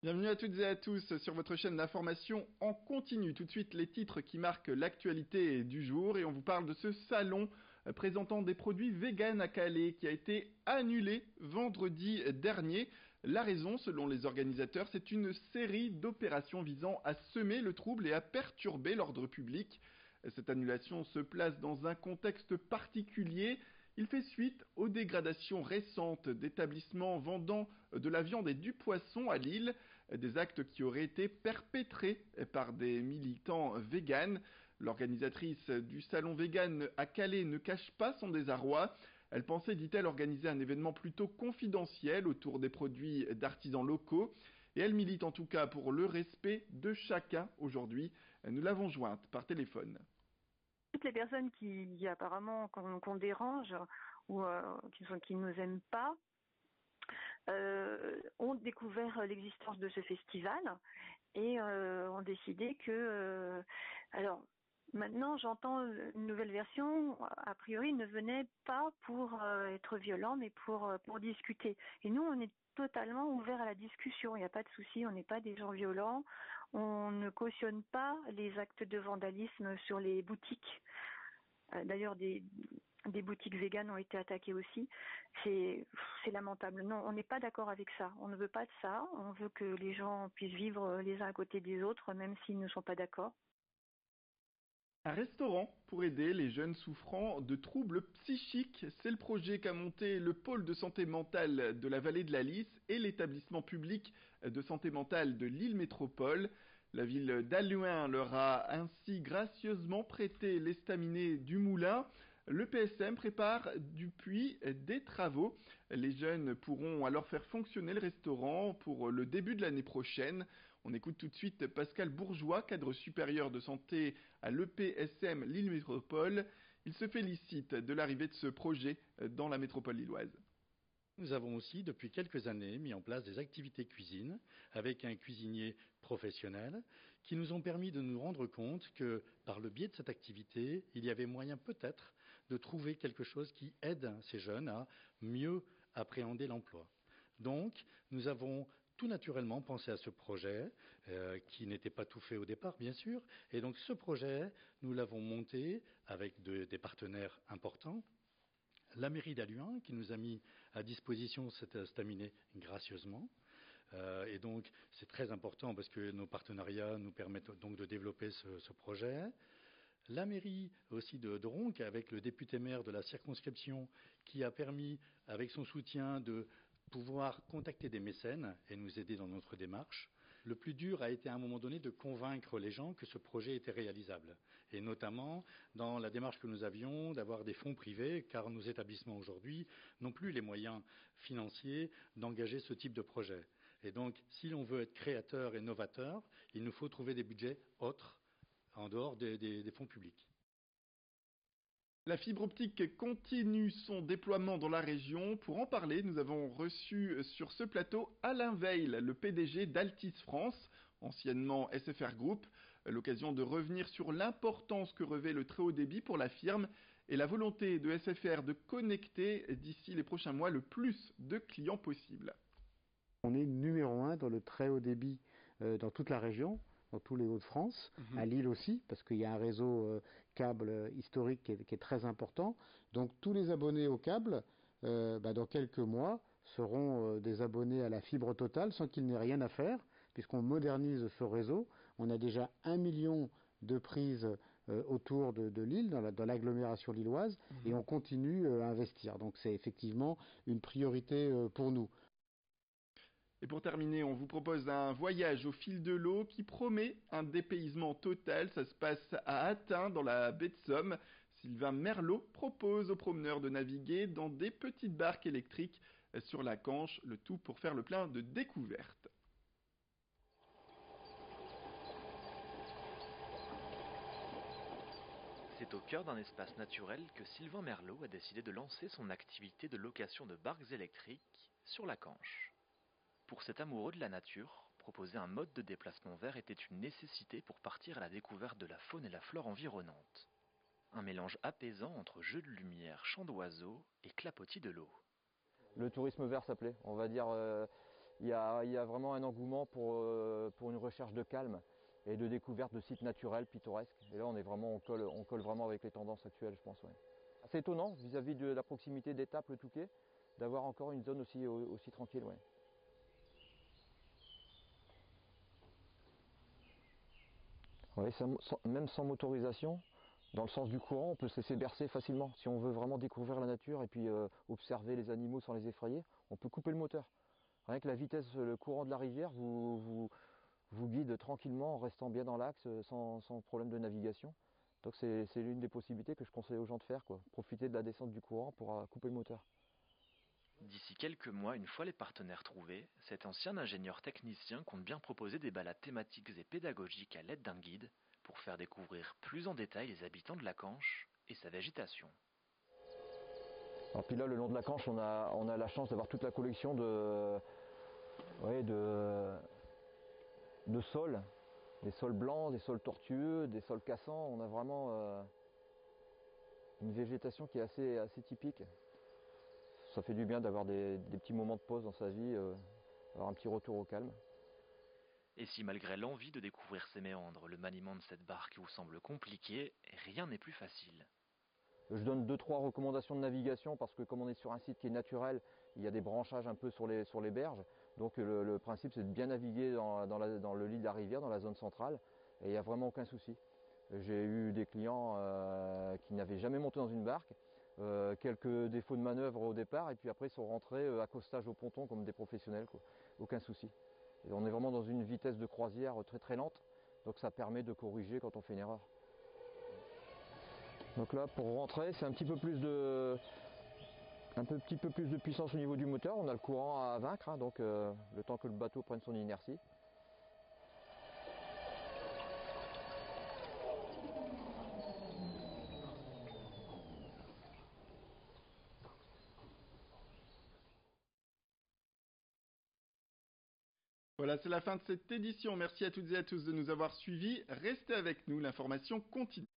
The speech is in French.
Bienvenue à toutes et à tous sur votre chaîne d'information en continu. Tout de suite, les titres qui marquent l'actualité du jour et on vous parle de ce salon présentant des produits véganes à Calais qui a été annulé vendredi dernier. La raison, selon les organisateurs, c'est une série d'opérations visant à semer le trouble et à perturber l'ordre public. Cette annulation se place dans un contexte particulier. Il fait suite aux dégradations récentes d'établissements vendant de la viande et du poisson à Lille, des actes qui auraient été perpétrés par des militants véganes. L'organisatrice du salon vegan à Calais ne cache pas son désarroi. Elle pensait, dit-elle, organiser un événement plutôt confidentiel autour des produits d'artisans locaux. Et elle milite en tout cas pour le respect de chacun aujourd'hui. Nous l'avons jointe par téléphone. Toutes les personnes qui apparemment qu'on dérange ou qui nous aiment pas ont découvert l'existence de ce festival et ont décidé que alors maintenant j'entends une nouvelle version, a priori ne venait pas pour être violent mais pour discuter, et nous on est totalement ouvert à la discussion, il n'y a pas de souci, on n'est pas des gens violents, on ne cautionne pas les actes de vandalisme sur les boutiques. D'ailleurs, des boutiques véganes ont été attaquées aussi. C'est lamentable. Non, on n'est pas d'accord avec ça. On ne veut pas de ça. On veut que les gens puissent vivre les uns à côté des autres, même s'ils ne sont pas d'accord. Un restaurant pour aider les jeunes souffrant de troubles psychiques, c'est le projet qu'a monté le pôle de santé mentale de la vallée de la Lys et l'établissement public de santé mentale de Lille Métropole. La ville d'Halluin leur a ainsi gracieusement prêté l'estaminet du moulin. Le PSM prépare depuis des travaux. Les jeunes pourront alors faire fonctionner le restaurant pour le début de l'année prochaine. On écoute tout de suite Pascal Bourgeois, cadre supérieur de santé à l'EPSM Lille Métropole. Il se félicite de l'arrivée de ce projet dans la métropole lilloise. Nous avons aussi, depuis quelques années, mis en place des activités cuisine avec un cuisinier professionnel qui nous ont permis de nous rendre compte que, par le biais de cette activité, il y avait moyen peut-être de trouver quelque chose qui aide ces jeunes à mieux appréhender l'emploi. Donc, nous avons tout naturellement pensé à ce projet, qui n'était pas tout fait au départ, bien sûr. Et donc, ce projet, nous l'avons monté avec des partenaires importants. La mairie d'Halluin qui nous a mis à disposition cet estaminet gracieusement. Et donc c'est très important parce que nos partenariats nous permettent donc de développer ce projet. La mairie aussi de Ronques avec le député maire de la circonscription qui a permis avec son soutien de pouvoir contacter des mécènes et nous aider dans notre démarche. Le plus dur a été à un moment donné de convaincre les gens que ce projet était réalisable. Et notamment dans la démarche que nous avions d'avoir des fonds privés, car nos établissements aujourd'hui n'ont plus les moyens financiers d'engager ce type de projet. Et donc, si l'on veut être créateur et novateur, il nous faut trouver des budgets autres, en dehors des fonds publics. La fibre optique continue son déploiement dans la région. Pour en parler, nous avons reçu sur ce plateau Alain Veil, le PDG d'Altis France, anciennement SFR Group. L'occasion de revenir sur l'importance que revêt le très haut débit pour la firme et la volonté de SFR de connecter d'ici les prochains mois le plus de clients possible. On est numéro 1 dans le très haut débit dans toute la région. Dans tous les Hauts-de-France, à Lille aussi, parce qu'il y a un réseau câble historique qui est très important. Donc tous les abonnés au câble, dans quelques mois, seront des abonnés à la fibre totale sans qu'il n'ait rien à faire, puisqu'on modernise ce réseau. On a déjà 1 million de prises autour de Lille, dans l'agglomération lilloise, et on continue à investir. Donc c'est effectivement une priorité pour nous. Et pour terminer, on vous propose un voyage au fil de l'eau qui promet un dépaysement total. Ça se passe à Athun, dans la baie de Somme. Sylvain Merlot propose aux promeneurs de naviguer dans des petites barques électriques sur la Canche, le tout pour faire le plein de découvertes. C'est au cœur d'un espace naturel que Sylvain Merlot a décidé de lancer son activité de location de barques électriques sur la Canche. Pour cet amoureux de la nature, proposer un mode de déplacement vert était une nécessité pour partir à la découverte de la faune et la flore environnantes. Un mélange apaisant entre jeux de lumière, chants d'oiseaux et clapotis de l'eau. Le tourisme vert s'appelait. On va dire il y a vraiment un engouement pour une recherche de calme et de découverte de sites naturels pittoresques. Et là, on colle vraiment avec les tendances actuelles, je pense. Ouais. C'est étonnant vis-à-vis de la proximité d'Étaples, le Touquet, d'avoir encore une zone aussi tranquille. Ouais. Ouais, même sans motorisation, dans le sens du courant, on peut se laisser bercer facilement. Si on veut vraiment découvrir la nature et puis observer les animaux sans les effrayer, on peut couper le moteur. Rien que la vitesse, le courant de la rivière vous guide tranquillement en restant bien dans l'axe sans problème de navigation. Donc c'est l'une des possibilités que je conseille aux gens de faire, quoi. Profiter de la descente du courant pour couper le moteur. D'ici quelques mois, une fois les partenaires trouvés, cet ancien ingénieur technicien compte bien proposer des balades thématiques et pédagogiques à l'aide d'un guide pour faire découvrir plus en détail les habitants de la Canche et sa végétation. Alors puis là, le long de la Canche, on a la chance d'avoir toute la collection de sols, des sols blancs, des sols tortueux, des sols cassants. On a vraiment une végétation qui est assez typique. Ça fait du bien d'avoir des petits moments de pause dans sa vie, avoir un petit retour au calme. Et si malgré l'envie de découvrir ces méandres, le maniement de cette barque vous semble compliqué, rien n'est plus facile. Je donne 2-3 recommandations de navigation parce que comme on est sur un site qui est naturel, il y a des branchages un peu sur les berges. Donc le principe c'est de bien naviguer dans le lit de la rivière, dans la zone centrale, et il n'y a vraiment aucun souci. J'ai eu des clients qui n'avaient jamais monté dans une barque, quelques défauts de manœuvre au départ, et puis après ils sont rentrés accostage au ponton comme des professionnels, quoi. Aucun souci. Et on est vraiment dans une vitesse de croisière très très lente, donc ça permet de corriger quand on fait une erreur. Donc là, pour rentrer, c'est un petit peu plus de puissance au niveau du moteur. On a le courant à vaincre, hein, donc le temps que le bateau prenne son inertie. Voilà, c'est la fin de cette édition. Merci à toutes et à tous de nous avoir suivis. Restez avec nous, l'information continue.